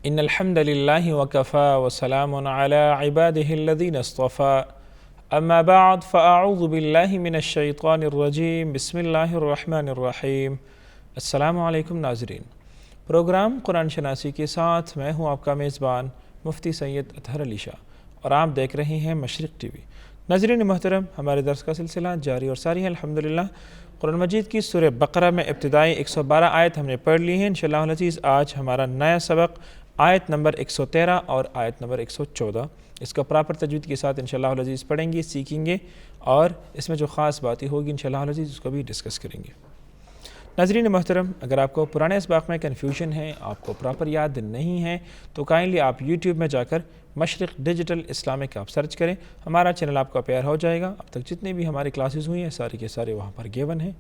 ان الحمد للہ وکفا وسلام علی عباده الذین اصطفى اما بعد فاعوذ باللہ من الشیطان الرجیم بسم اللہ الرحمن الرحیم۔ السلام علیکم ناظرین، پروگرام قرآن شناسی کے ساتھ میں ہوں آپ کا میزبان مفتی سید اطہر علی شاہ اور آپ دیکھ رہے ہیں مشرق ٹی وی۔ ناظرین محترم، ہمارے درس کا سلسلہ جاری اور ساری ہے الحمدللہ۔ قرآن مجید کی سورہ بقرہ میں ابتدائی 112 آیت ہم نے پڑھ لی ہیں۔ انشاءاللہ العزیز آج ہمارا نیا سبق آیت نمبر 113 اور آیت نمبر 114 اس کا پراپر تجوید کے ساتھ انشاءاللہ العزیز پڑھیں گے، سیکھیں گے اور اس میں جو خاص باتیں ہوگی انشاءاللہ العزیز اس کو بھی ڈسکس کریں گے۔ ناظرین محترم، اگر آپ کو پرانے اسباق میں کنفیوژن ہے، آپ کو پراپر یاد نہیں ہے تو کائنڈلی آپ یوٹیوب میں جا کر مشرق ڈیجیٹل اسلامک آپ سرچ کریں، ہمارا چینل آپ کو پیار ہو جائے گا۔ اب تک جتنے بھی ہماری کلاسز ہوئی ہیں سارے کے سارے وہاں پر گیون ہیں،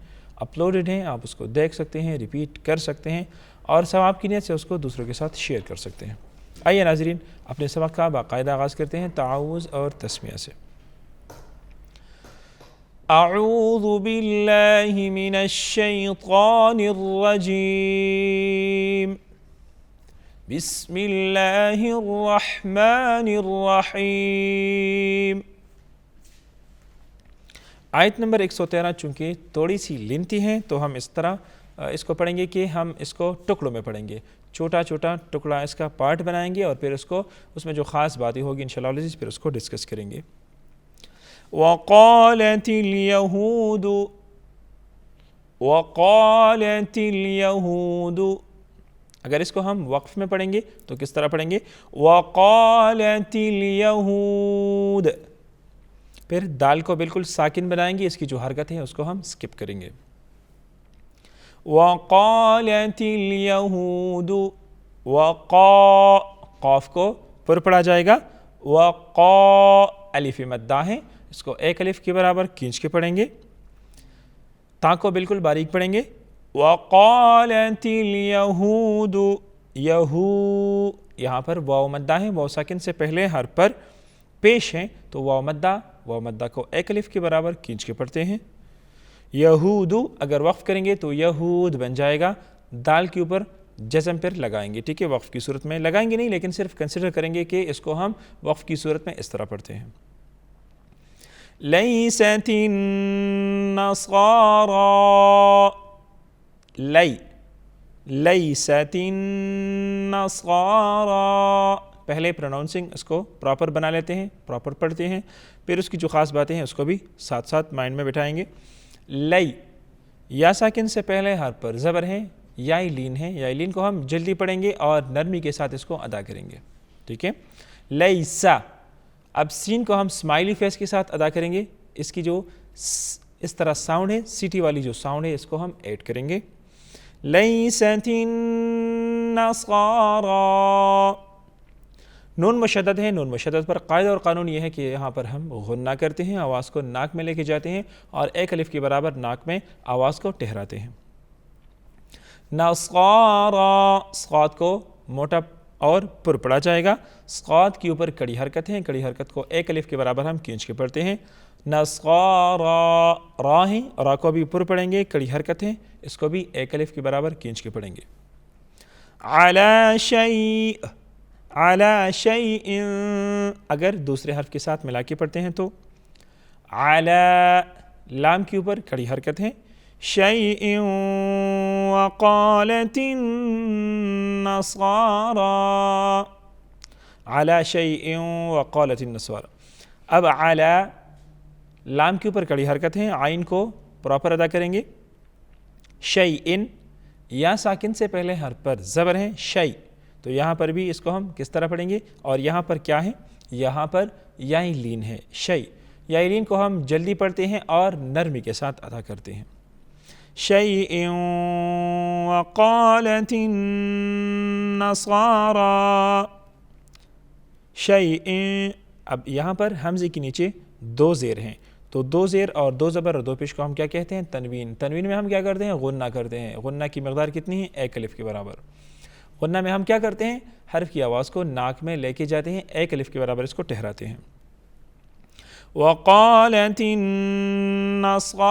اپلوڈڈ ہیں، آپ اس کو دیکھ سکتے ہیں، ریپیٹ کر سکتے ہیں اور ثواب کی نیت سے اس کو دوسروں کے ساتھ شیئر کر سکتے ہیں۔ آئیے ناظرین اپنے سبق کا باقاعدہ آغاز کرتے ہیں تعاوذ اور تسمیہ سے۔ اعوذ باللہ من الشیطان الرجیم، بسم اللہ الرحمن الرحیم۔ آیت نمبر 113 چونکہ تھوڑی سی لینتھی ہیں تو ہم اس طرح اس کو پڑھیں گے کہ ہم اس کو ٹکڑوں میں پڑھیں گے، چھوٹا چھوٹا ٹکڑا اس کا پارٹ بنائیں گے اور پھر اس میں جو خاص باتیں ہوگی انشاءاللہ العزیز پھر اس کو ڈسکس کریں گے۔ وَقَالَتِ الْيَهُودُ، اگر اس کو ہم وقف میں پڑھیں گے تو کس طرح پڑھیں گے؟ وَقَالَتِ الْيَهُودُ، پھر دال کو بالکل ساکن بنائیں گے، اس کی جو حرکت ہے اس کو ہم سکپ کریں گے۔ وَقَالَتِ الْيَهُودُ، قاف کو پر پڑھا جائے گا، الف مدہ ہے، اس کو ایک الف کے برابر کھینچ کے پڑھیں گے، تا کو بالکل باریک پڑھیں گے۔ وَقَالَتِ الْيَهُودُ، یہاں پر واو مدہ ہے، واو ساکن سے پہلے حرف پر پیش ہیں تو واو مدہ کو ایک الف کے برابر کھینچ کے پڑھتے ہیں۔ یہود اگر وقف کریں گے تو یہود بن جائے گا، دال کے اوپر جزم پر لگائیں گے، ٹھیک ہے، وقف کی صورت میں لگائیں گے نہیں لیکن صرف کنسیڈر کریں گے کہ اس کو ہم وقف کی صورت میں اس طرح پڑھتے ہیں۔ لیست النصارى، لیست النصارى، پہلے پروناؤنسنگ اس کو پراپر بنا لیتے ہیں، پراپر پڑھتے ہیں، پھر اس کی جو خاص باتیں ہیں اس کو بھی ساتھ ساتھ مائنڈ میں بٹھائیں گے۔ لی، یا ساکن سے پہلے حرف پر زبر ہے، یا لین ہے، یا لین کو ہم جلدی پڑھیں گے اور نرمی کے ساتھ اس کو ادا کریں گے، ٹھیک ہے۔ لیسا، اب سین کو ہم اسمائلی فیس کے ساتھ ادا کریں گے، اس کی جو اس طرح ساؤنڈ ہے، سٹی والی جو ساؤنڈ ہے اس کو ہم ایڈ کریں گے۔ لیست النصارى، نون مشدد ہے، نون مشدد پر قاعدہ اور قانون یہ ہے کہ یہاں پر ہم غنہ کرتے ہیں، آواز کو ناک میں لے کے جاتے ہیں اور ایک الف کے برابر ناک میں آواز کو ٹھہراتے ہیں۔ نصارى، صاد کو موٹا اور پر پڑھا جائے گا، صاد کے اوپر کڑی حرکت ہے، کڑی حرکت کو ایک الف کے برابر ہم کھینچ کے پڑھتے ہیں۔ نصارى، را ہے، را کو بھی پر پڑھیں گے، کڑی حرکت ہے، اس کو بھی ایک الف کے برابر کھینچ کے پڑھیں گے۔ علی شیء، علی شیء، اگر دوسرے حرف کے ساتھ ملا کے پڑھتے ہیں تو علی، لام کے اوپر کڑی حرکت ہے، شیء وقالت النصارى، علی شیء وقالت النصارى۔ اب علی، لام کے اوپر کڑی حرکت ہے، عین کو پراپر ادا کریں گے۔ شیء، یا ساکن سے پہلے حرف پر زبر ہے، شیء، تو یہاں پر بھی اس کو ہم کس طرح پڑھیں گے، اور یہاں پر کیا ہے، یہاں پر یا لین ہے، شیء، یا لین کو ہم جلدی پڑھتے ہیں اور نرمی کے ساتھ ادا کرتے ہیں۔ شیء وقالت النصارى، شیء، اب یہاں پر حمزے کے نیچے دو زیر ہیں تو دو زیر اور دو زبر اور دو پیش کو ہم کیا کہتے ہیں؟ تنوین۔ تنوین میں ہم کیا کرتے ہیں؟ غنہ کرتے ہیں۔ غنہ کی مقدار کتنی ہے؟ ایک الف کے برابر۔ غنہ میں ہم کیا کرتے ہیں؟ حرف کی آواز کو ناک میں لے کے جاتے ہیں، ایک الف کے برابر اس کو ٹھہراتے ہیں۔ وقالت النصارى،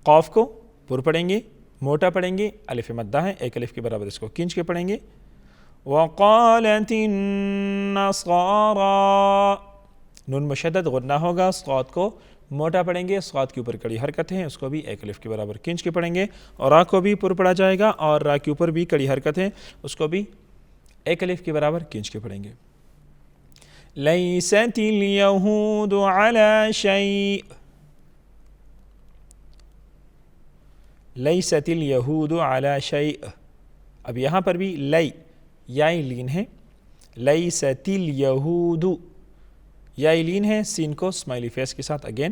قاف کو پر پڑھیں گے، موٹا پڑھیں گے، الف مدہ ہے ایک الف کے برابر، اس کو کھینچ کے پڑھیں گے. وقالت النصارى، نون مشدد غنہ ہوگا، صاد کو موٹا پڑھیں گے، صاد کے اوپر کڑی حرکت ہے، اس کو بھی ایک الف کے برابر کھینچ کے پڑھیں گے. اور را کو بھی پر پڑھا جائے گا، اور را کے اوپر بھی کڑی حرکت ہے، اس کو بھی ایک الف کے برابر کھینچ کے پڑھیں گے. لیست الیہود علی شیء، لیست الیہود علی شیء. اب یہاں پر بھی لی یائی لین ہے، لیست الیہود یائی لین ہے، سین کو اسمائلی فیس کے ساتھ اگین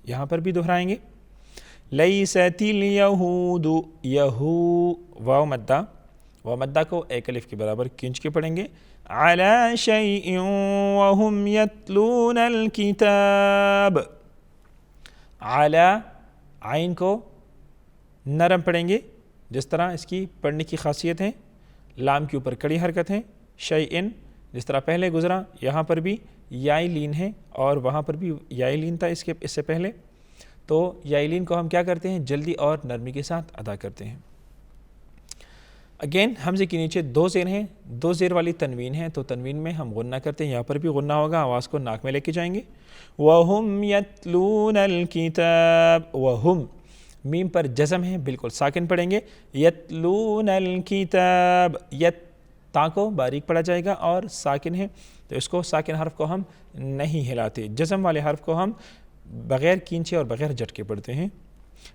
یہاں پر بھی دہرائیں گے. لیست الیہود، یہو واو مدہ، واو مدہ کو ایک الف کے برابر کھینچ کے پڑھیں گے. علی شیء وہم یتلون الکتاب، علی عین کو نرم پڑھیں گے، جس طرح اس کی پڑھنے کی خاصیت ہے. لام کے اوپر کڑی حرکت ہے، شیئن جس طرح پہلے گزرا، یہاں پر بھی یائی لین ہے اور وہاں پر بھی یائی لین تھا اس سے پہلے. تو یائی لین کو ہم کیا کرتے ہیں؟ جلدی اور نرمی کے ساتھ ادا کرتے ہیں. اگین حمزے کے نیچے دو زیر ہیں، دو زیر والی تنوین ہے، تو تنوین میں ہم غنہ کرتے ہیں، یہاں پر بھی غنہ ہوگا، آواز کو ناک میں لے کے جائیں گے. وَهُمْ يَتْلُونَ الْكِتَابَ، وَهُمْ میم پر جزم ہے، بالکل ساکن پڑھیں گے. یتلون الکتاب، یت تا کو باریک پڑھا جائے گا اور ساکن ہے، تو اس کو ساکن حرف کو ہم نہیں ہلاتے، جزم والے حرف کو ہم بغیر کھینچے اور بغیر جھٹکے پڑھتے ہیں.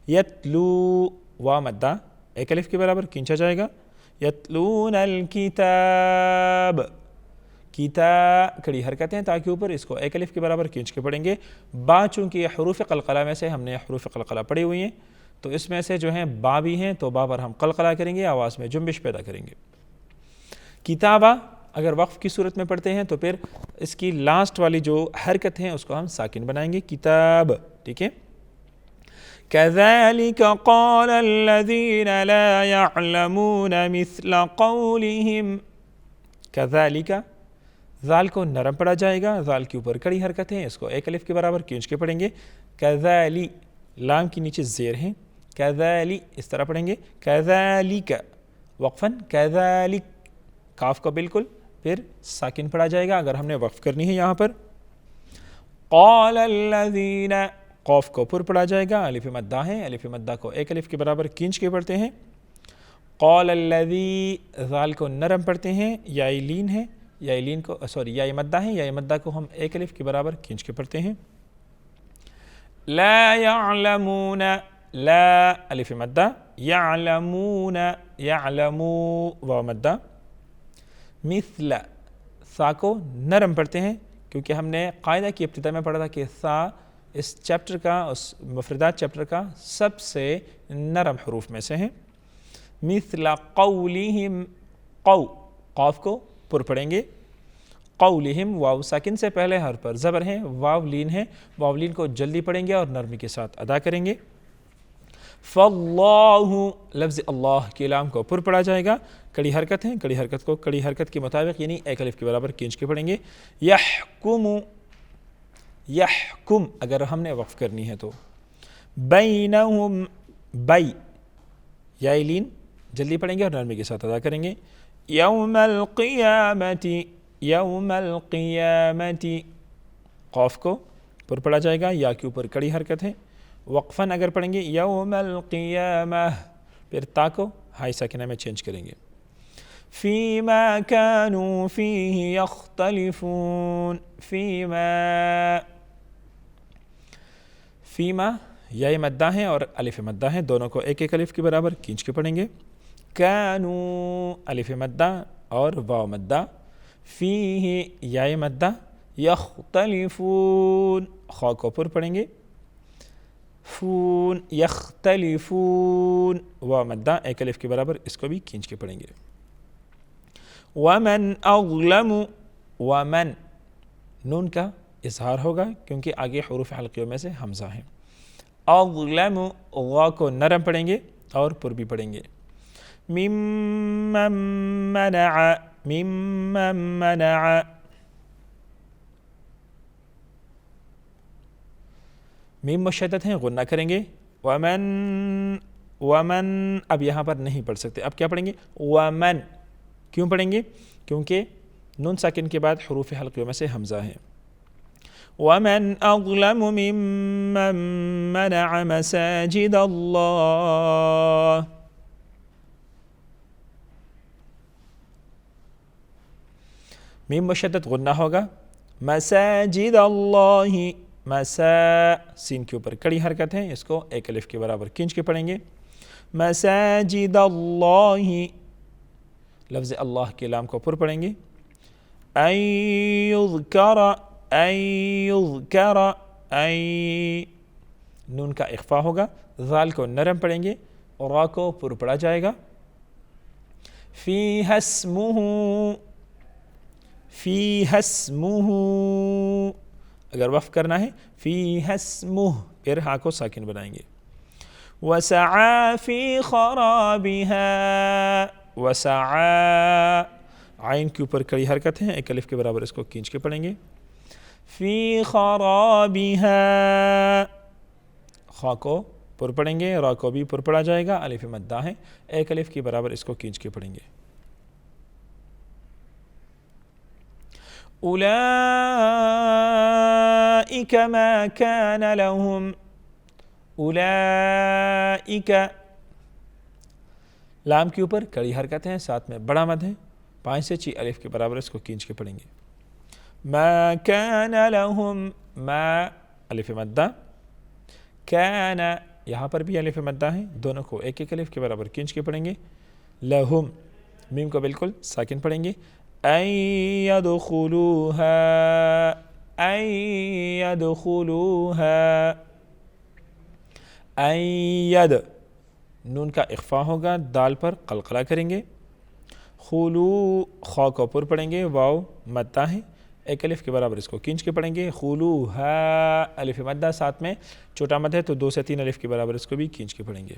یتلو وا مدہ ایک الف کے برابر کھینچا جائے گا. یتلون الکتاب، کیتا کڑی حرکت ہیں تاکہ اوپر، اس کو ایک الف کے برابر کھینچ کے پڑھیں گے. با چونکہ حروف قلقلہ میں سے ہم نے حروف قلقلہ پڑھی ہوئی ہیں، تو اس میں سے جو ہیں با بھی ہیں، تو با پر ہم قلقلہ کریں گے، آواز میں جنبش پیدا کریں گے. کتابہ اگر وقف کی صورت میں پڑھتے ہیں تو پھر اس کی لاسٹ والی جو حرکت ہے اس کو ہم ساکن بنائیں گے، کتاب. ٹھیک ہے. كذلك قال الذين لا يعلمون مثل قولهم، كذلك ذال کو نرم پڑھا جائے گا، ذال کے اوپر کڑی حرکت ہے، اس کو ایک الف کے برابر کھینچ کے پڑھیں گے. کذالی لام کے نیچے زیر ہیں، کذالی اس طرح پڑھیں گے. کذالک وقفاً، کذالک کاف کو بالکل پھر ساکن پڑھا جائے گا اگر ہم نے وقف کرنی ہے یہاں پر. قال الذین، قوف کو پر پڑھا جائے گا، الف مدہ ہے، الف مدہ کو ایک الف کے برابر کھینچ کے پڑھتے ہیں. قال الذی، ذال کو نرم پڑھتے ہیں، یائی لین ہے، یائی لین کو یائی مدہ ہے، یائی مدہ کو ہم ایک الف کے برابر کھینچ کے پڑھتے ہیں. لا يعلمون، لا الف مدہ، يعلمون يعلمو واو مدہ. مثل سا کو نرم پڑھتے ہیں، کیونکہ ہم نے قاعدہ کی ابتدا میں پڑھا تھا کہ سا اس چیپٹر کا، اس مفردات چیپٹر کا سب سے نرم حروف میں سے ہیں. مثل قولہم، قو قاف کو پر پڑھیں گے. قولہم واو ساکن سے پہلے حرف پر زبر ہیں، واو لین ہے، واو لین کو جلدی پڑھیں گے اور نرمی کے ساتھ ادا کریں گے. فاللہ، لفظ اللہ کے لام کو پر پڑھا جائے گا، کڑی حرکت ہے، کڑی حرکت کو کڑی حرکت کے مطابق یعنی ایک الف کے برابر کھینچ کے پڑھیں گے. یحکم، یحکم اگر ہم نے وقف کرنی ہے تو. بینہم، بی یائی لین جلدی پڑھیں گے اور نرمی کے ساتھ ادا کریں گے. یوم القیامت، یوم القیامت قاف کو پر پڑھا جائے گا، یا کے اوپر کڑی حرکت ہے. وقفاً اگر پڑھیں گے یوم القیامہ، پھر تا کو ہائی ساکنہ میں چینج کریں گے. فیما کانوا فیہ یختلفون، فیما، فیما یا مدہ ہیں اور الف مدہ ہیں، دونوں کو ایک ایک الف کے برابر کھینچ کے پڑھیں گے. کانو الف مدہ اور واو مدہ. فیہ یا مدہ، یختلفون خا کو پر پڑھیں گے. فون یختلفون واو مدہ ایک الف کے برابر، اس کو بھی کھینچ کے پڑھیں گے. ومن اظلم، ومن نون کا اظہار ہوگا کیونکہ آگے حروف حلقیوں میں سے حمزہ ہیں. اظلم غا کو نرم پڑھیں گے اور پر بھی پڑھیں گے. ممن منع، ممن منع، میم مشدد ہیں، غنہ کریں گے. ومن ومن اب یہاں پر نہیں پڑھ سکتے، اب کیا پڑھیں گے؟ ومن. کیوں پڑھیں گے؟ کیونکہ نون ساکن کے بعد حروف حلقیوں میں سے حمزہ ہے. ومن اظلم ممن منع مساجد اللہ. میم مشدد غنہ ہوگا. مساجد اللہ، مسا سین کے اوپر کڑی حرکت ہے، اس کو ایک الف کے برابر کھینچ کے پڑھیں گے. مساجد اللہ، لفظ اللہ کے لام کو پر پڑھیں گے. ان یذکر، ان یذکر، ان نون کا اخفا ہوگا، ذال کو نرم پڑھیں گے، را کو پر پڑھا جائے گا. فیہا اسمہ، فیہا اسمہ، اگر وقف کرنا ہے فیہا اسمہ، پھر ہا کو ساکن بنائیں گے. وسعى في خرابها، وسعى عین کے اوپر کڑی حرکت ہے، ایک الف کے برابر اس کو کھینچ کے پڑھیں گے. فی خرابها، خا کو پر پڑھیں گے، را کو بھی پر پڑھا جائے گا، الف مدہ ہے، ایک الف کے برابر اس کو کھینچ کے پڑھیں گے. اولئک ما کان لهم، اولئک لام کے اوپر کڑی حرکت ہے، ساتھ میں بڑا مد ہے، 5 سے 6 الف کے برابر اس کو کھینچ کے پڑھیں گے. ما کان لهم، ما الف مدہ، کان یہاں پر بھی الف مدہ ہے، دونوں کو ایک ایک الف کے برابر کھینچ کے پڑھیں گے. لہم، میم کو بالکل ساکن پڑھیں گے. ان یدخلوها، ان یدخلوها، ان ید نون کا اخفا ہوگا، دال پر قلقلہ کریں گے. خلو، خا کو پر پڑھیں گے، واو مدہ ہے، ایک الف کے برابر اس کو کھینچ کے پڑھیں گے. خلوها الف مدہ، ساتھ میں چھوٹا مد ہے تو 2 سے 3 الف کے برابر اس کو بھی کھینچ کے پڑھیں گے.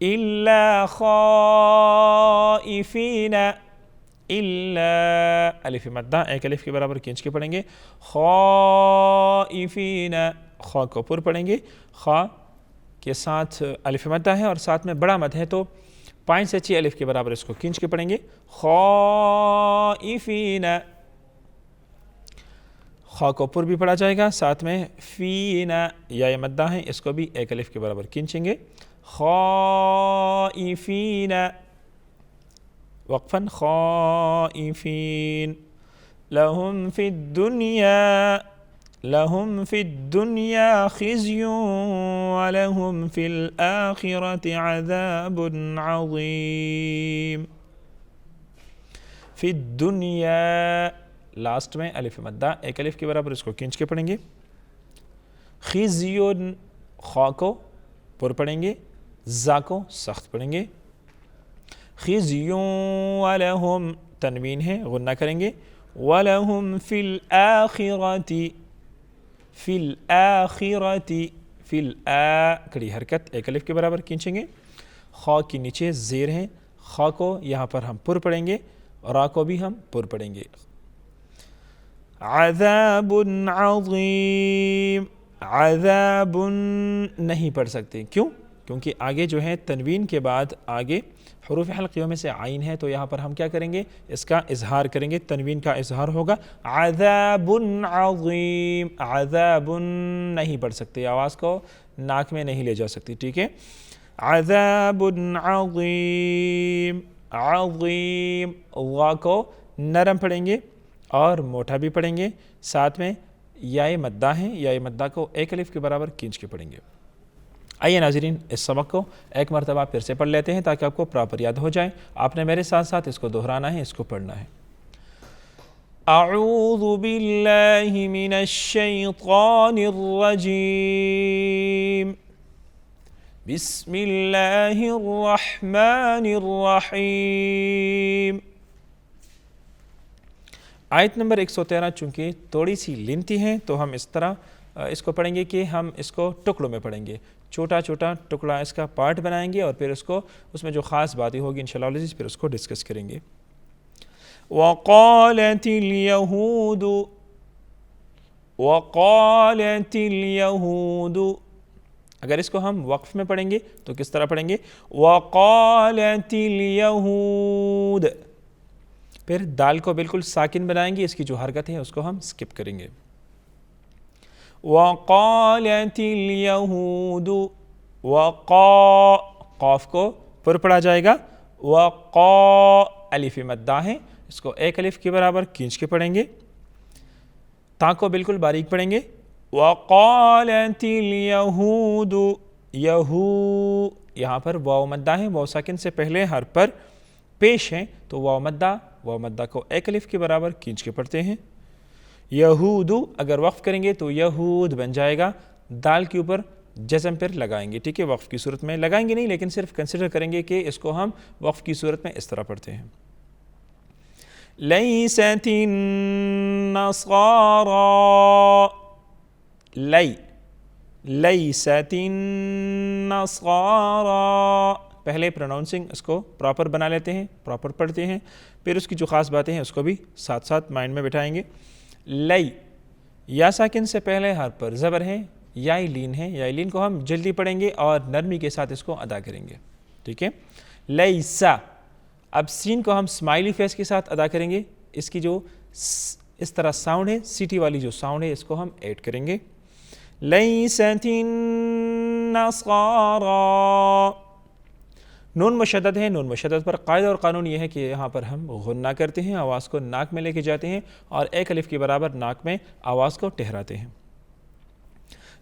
الا خائفین، الا الف مدہ، ایک الف کے برابر کھینچ کے پڑھیں گے. خائفین، خا کو پر پڑھیں گے، خا کے ساتھ الف مدہ ہے اور ساتھ میں بڑا مد ہے تو 5 سے 6 الف کے برابر اس کو کھینچ کے پڑھیں گے. خائفین، خا کو پر بھی پڑھا جائے گا، ساتھ میں فین یا مدہ ہے، اس کو بھی ایک الف کے برابر کھینچیں گے. خائفین، وقفاً خائفین. لہم فی الدنیا، لہم فی الدنیا خزی ولہم فی الآخرۃ عذاب عظیم. فی الدنیا لاسٹ میں الف مدہ، ایک الف کے برابر اس کو کھینچ کے پڑھیں گے. خزی، خا کو پر پڑھیں گے، زا کو سخت پڑھیں گے. خزی ولہم تنوین ہے، غنہ کریں گے. وَلَهُمْ فِي الْآخِرَةِ، فِي الْآخِرَةِ، فِي کڑی حرکت، ایک الف کے برابر کھینچیں گے. خا کی نیچے زیر ہیں، خا کو یہاں پر ہم پر پڑھیں گے، را کو بھی ہم پر پڑھیں گے. عذاب عظیم، عذاب نہیں پڑھ سکتے، کیوں؟ کیونکہ آگے جو ہے تنوین کے بعد آگے حروف حلقیوں میں سے عین ہے، تو یہاں پر ہم کیا کریں گے؟ اس کا اظہار کریں گے، تنوین کا اظہار ہوگا. عذاب عظیم، عذاب نہیں پڑھ سکتے، آواز کو ناک میں نہیں لے جا سکتی، ٹھیک ہے. عذاب عظیم، عظیم وا کو نرم پڑھیں گے اور موٹا بھی پڑھیں گے، ساتھ میں یا مدہ ہیں، یا مدہ کو ایک الف کے برابر کھینچ کے پڑھیں گے. آئیے ناظرین اس سبق کو ایک مرتبہ پھر سے پڑھ لیتے ہیں تاکہ آپ کو پراپر یاد ہو جائے. آپ نے میرے ساتھ ساتھ اس کو دہرانا ہے، اس کو پڑھنا ہے. اعوذ باللہ من الشیطان الرجیم، بسم اللہ الرحمن الرحیم. آیت نمبر 113 چونکہ تھوڑی سی لینتی ہے تو ہم اس طرح اس کو پڑھیں گے کہ ہم اس کو ٹکڑوں میں پڑھیں گے، چھوٹا چھوٹا ٹکڑا اس کا پارٹ بنائیں گے اور پھر اس کو اس میں جو خاص باتیں ہوگی انشاءاللہ عزیز پھر اس کو ڈسکس کریں گے. وقالت اليهود، وقالت اليهود، اگر اس کو ہم وقف میں پڑھیں گے تو کس طرح پڑھیں گے؟ وَقَالَتِ الْيَهُودُ، پھر دال کو بالکل ساکن بنائیں گے، اس کی جو حرکت ہے اس کو ہم سکپ کریں گے. وَقَالَتِ الْيَهُودُ، قاف کو پر پڑھا جائے گا. الف مدہ ہے، اس کو ایک الف کے برابر کھینچ کے پڑھیں گے. تا کو بالکل باریک پڑھیں گے. وَقَالَتِ الْيَهُودُ، یہاں پر واو مدہ ہے، واو ساکن سے پہلے حرف پر پیش ہیں تو واو مدہ کو ایک الف کے برابر کھینچ کے پڑھتے ہیں. یہود اگر وقف کریں گے تو یہود بن جائے گا. دال کے اوپر جزم پر لگائیں گے، ٹھیک ہے، وقف کی صورت میں لگائیں گے نہیں، لیکن صرف کنسیڈر کریں گے کہ اس کو ہم وقف کی صورت میں اس طرح پڑھتے ہیں. لیست النصارى، لیست النصارى، پہلے پروناؤنسنگ اس کو پراپر بنا لیتے ہیں، پراپر پڑھتے ہیں، پھر اس کی جو خاص باتیں ہیں اس کو بھی ساتھ ساتھ مائنڈ میں بٹھائیں گے. لی یا ساکن سے پہلے حرف پر زبر ہے، یا لین ہے، یا لین کو ہم جلدی پڑھیں گے اور نرمی کے ساتھ اس کو ادا کریں گے، ٹھیک ہے. لیسا، اب سین کو ہم اسمائلی فیس کے ساتھ ادا کریں گے، اس کی جو اس طرح ساؤنڈ ہے، سیٹی والی جو ساؤنڈ ہے، اس کو ہم ایڈ کریں گے. لیست النصارى، نون مشدد ہے، نون مشدد پر قاعدہ اور قانون یہ ہے کہ یہاں پر ہم غنہ کرتے ہیں، آواز کو ناک میں لے کے جاتے ہیں اور ایک الف کے برابر ناک میں آواز کو ٹھہراتے ہیں.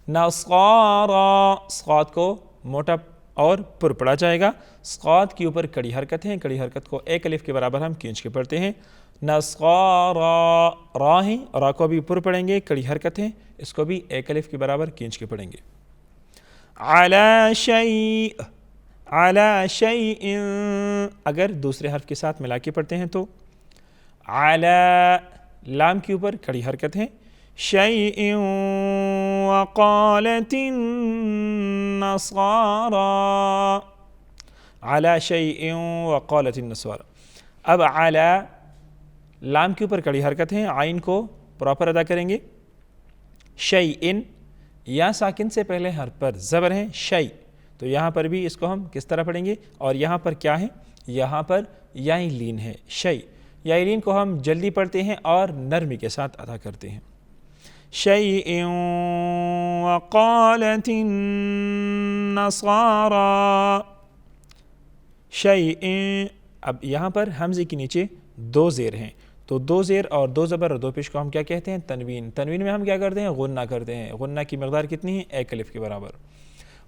نصارى، صاد کو موٹا اور پر پڑھا جائے گا. صاد کے اوپر کڑی حرکت ہے، کڑی حرکت کو ایک الف کے برابر ہم کھینچ کے پڑھتے ہیں. نصارى، را ہے، را کو بھی پر پڑھیں گے، کڑی حرکت ہے، اس کو بھی ایک الف کے برابر کھینچ کے پڑھیں گے. علی شیء، علی شیء، اگر دوسرے حرف کے ساتھ ملا کے پڑھتے ہیں تو علی، لام کے اوپر کڑی حرکت ہے. شیء وقالت النصارى، علی شیء وقالت النصارى. اب علی، لام کے اوپر کڑی حرکت ہے، عین کو پراپر ادا کریں گے. شیء، یا ساکن سے پہلے حرف پر زبر ہے، شیء، تو یہاں پر بھی اس کو ہم کس طرح پڑھیں گے؟ اور یہاں پر کیا ہے؟ یہاں پر یا لین ہے، شیء، یا لین کو ہم جلدی پڑھتے ہیں اور نرمی کے ساتھ ادا کرتے ہیں. شیء وقالت النصارى، شیء، اب یہاں پر حمزے کے نیچے دو زیر ہیں، تو دو زیر اور دو زبر اور دو پیش کو ہم کیا کہتے ہیں؟ تنوین. تنوین میں ہم کیا کرتے ہیں؟ غنہ کرتے ہیں. غنہ کی مقدار کتنی ہے؟ ایک الف کے برابر.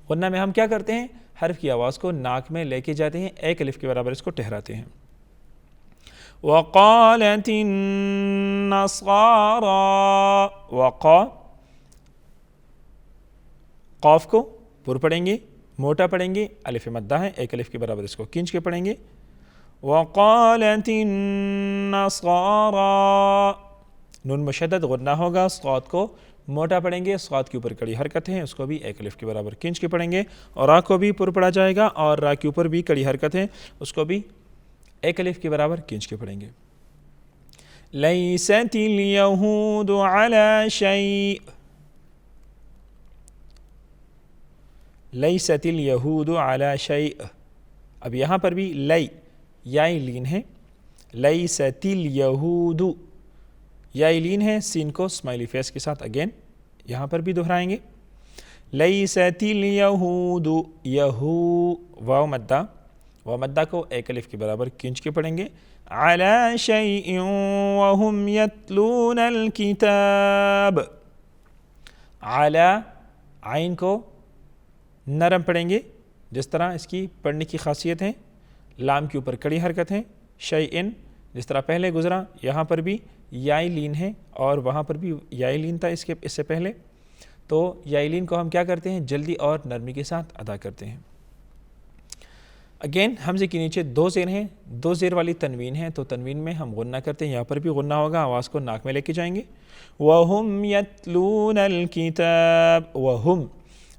غنہ میں ہم کیا کرتے ہیں؟ حرف کی آواز کو ناک میں لے کے جاتے ہیں، ایک الف کے برابر اس کو ٹھہراتے ہیں. وقالت النصارى، قاف کو پر پڑھیں گے، موٹا پڑھیں گے، الف مدہ ہے، ایک الف کے برابر اس کو کھینچ کے پڑھیں گے. وقالت النصارى، نون مشدد غنہ ہوگا، صاد کو موٹا پڑھیں گے، صاد کے اوپر کڑی حرکت ہے، اس کو بھی ایک الف کے برابر کھینچ کے پڑھیں گے. اور را کو بھی پر پڑھا جائے گا اور را کے اوپر بھی کڑی حرکت ہے، اس کو بھی ایک الف کے برابر کھینچ کے پڑھیں گے. لیست اليهود على شيء، لیست اليهود على شيء. اب یہاں پر بھی لی، یا لین ہے، لیست اليهود، یا لین ہے، سین کو اسمائلی فیس کے ساتھ اگین یہاں پر بھی دہرائیں گے. لیست اليهود، واو مدہ، واو مدہ کو ایک الف کے برابر کھینچ کے پڑھیں گے. علی شیء وهم یتلون الکتاب، علی، عین کو نرم پڑھیں گے جس طرح اس کی پڑھنے کی خاصیت ہے. لام کے اوپر کڑی حرکت ہے. شیء، جس طرح پہلے گزرا، یہاں پر بھی یا لین ہے اور وہاں پر بھی یا لین تھا اس سے پہلے، تو یا لین کو ہم کیا کرتے ہیں؟ جلدی اور نرمی کے ساتھ ادا کرتے ہیں. اگین حمزے کے نیچے دو زیر ہیں، دو زیر والی تنوین ہے، تو تنوین میں ہم غنہ کرتے ہیں، یہاں پر بھی غنہ ہوگا، آواز کو ناک میں لے کے جائیں گے. وَهُمْ يَتْلُونَ الْكِتَابَ، وَهُمْ،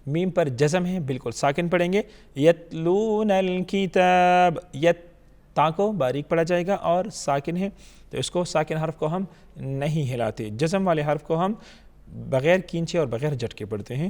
میم پر جزم ہے، بالکل ساکن پڑھیں گے. یتلون الکتاب، یت، تا کو باریک پڑھا جائے گا اور ساکن ہے تو اس کو ساکن حرف کو ہم نہیں ہلاتے. جزم والے حرف کو ہم بغیر کینچے اور بغیر جھٹکے پڑھتے ہیں.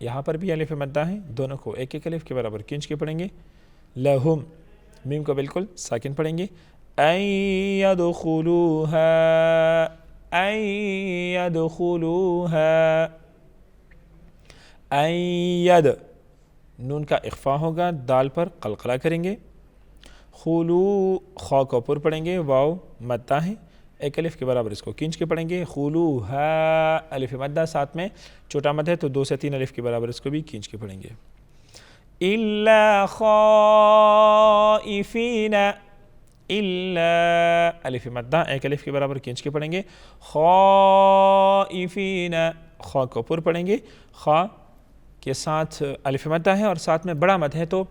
یہاں پر بھی الف مدہ ہے، دونوں کو ایک ایک الف کے برابر کھینچ کے پڑھیں گے. لہم، میم کو بالکل ساکن پڑھیں گے. این یدخلوها، این یدخلوها. این ید، نون کا اخفا ہوگا، دال پر قلقلہ کریں گے. خلو، خا کو پر پڑھیں گے، واو مدہ ہے، ایک الف کے برابر اس کو کھینچ کے پڑھیں گے. خلوها، الف مدہ ساتھ میں چھوٹا مد ہے تو 2 سے 3 الف کے برابر اس کو بھی کھینچ کے پڑھیں گے. الا خائفین، الا الف مدہ ایک الف کے برابر کھینچ کے پڑھیں گے. خائفین، خا کو پر پڑھیں گے، خا کے ساتھ الف مدہ ہے اور ساتھ میں بڑا مد ہے تو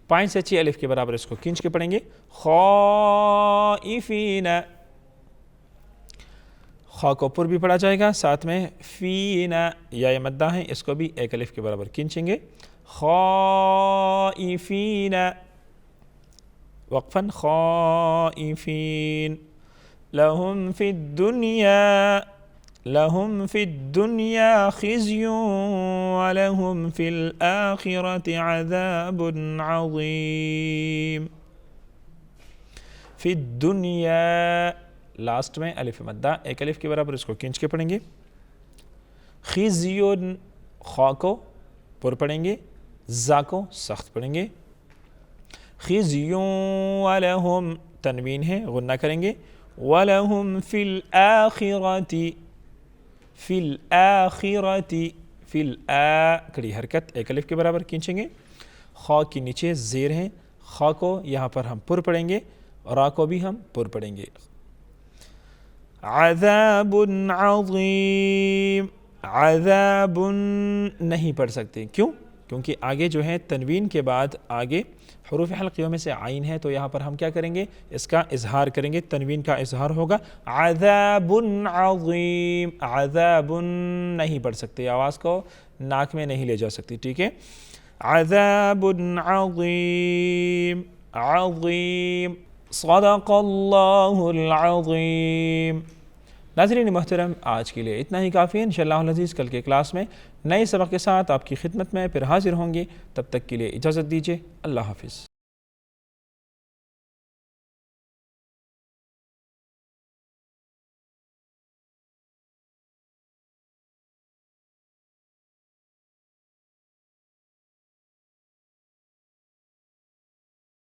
5 سے 6 الف کے برابر اس کو کھینچ کے پڑھیں گے. خائفین، خا کو پر بھی پڑھا جائے گا، ساتھ میں فین، یا مدہ ہے، اس کو بھی ایک الف کے برابر کھینچیں گے. خائفین، وقفاً خائفین. لہم فی الدنیا، لہم فی الدنیا خزی ولہم فی الآخرۃ عذاب عظیم. فی الدنیا، لاسٹ میں الف مدہ ایک الف کے برابر اس کو کھینچ کے پڑھیں گے. خزی، خا کو پر پڑھیں گے، زا کو سخت پڑھیں گے. خزی ولہم، تنوین ہے، غنہ کریں گے. وَلَهُمْ فِي الْآخِرَةِ، فِي الْآخِرَةِ، فِي کڑی حرکت ایک الف کے برابر کھینچیں گے. خا کی نیچے زیر ہیں، خا کو یہاں پر ہم پر پڑھیں گے، را کو بھی ہم پر پڑھیں گے. عذاب عظیم، عذاب نہیں پڑھ سکتے، کیوں؟ کیونکہ آگے جو ہے تنوین کے بعد آگے حروف حلقیوں میں سے عین ہے، تو یہاں پر ہم کیا کریں گے؟ اس کا اظہار کریں گے، تنوین کا اظہار ہوگا. عذاب عظیم، عذاب نہیں پڑھ سکتے، آواز کو ناک میں نہیں لے جا سکتی، ٹھیک ہے. عذاب عظیم، عظیم. صدق اللہ العظیم. ناظرین محترم، آج کے لیے اتنا ہی کافی ہے. انشاءاللہ العزیز کل کے کلاس میں نئے سبق کے ساتھ آپ کی خدمت میں پھر حاضر ہوں گے. تب تک کے لیے اجازت دیجیے. اللہ حافظ.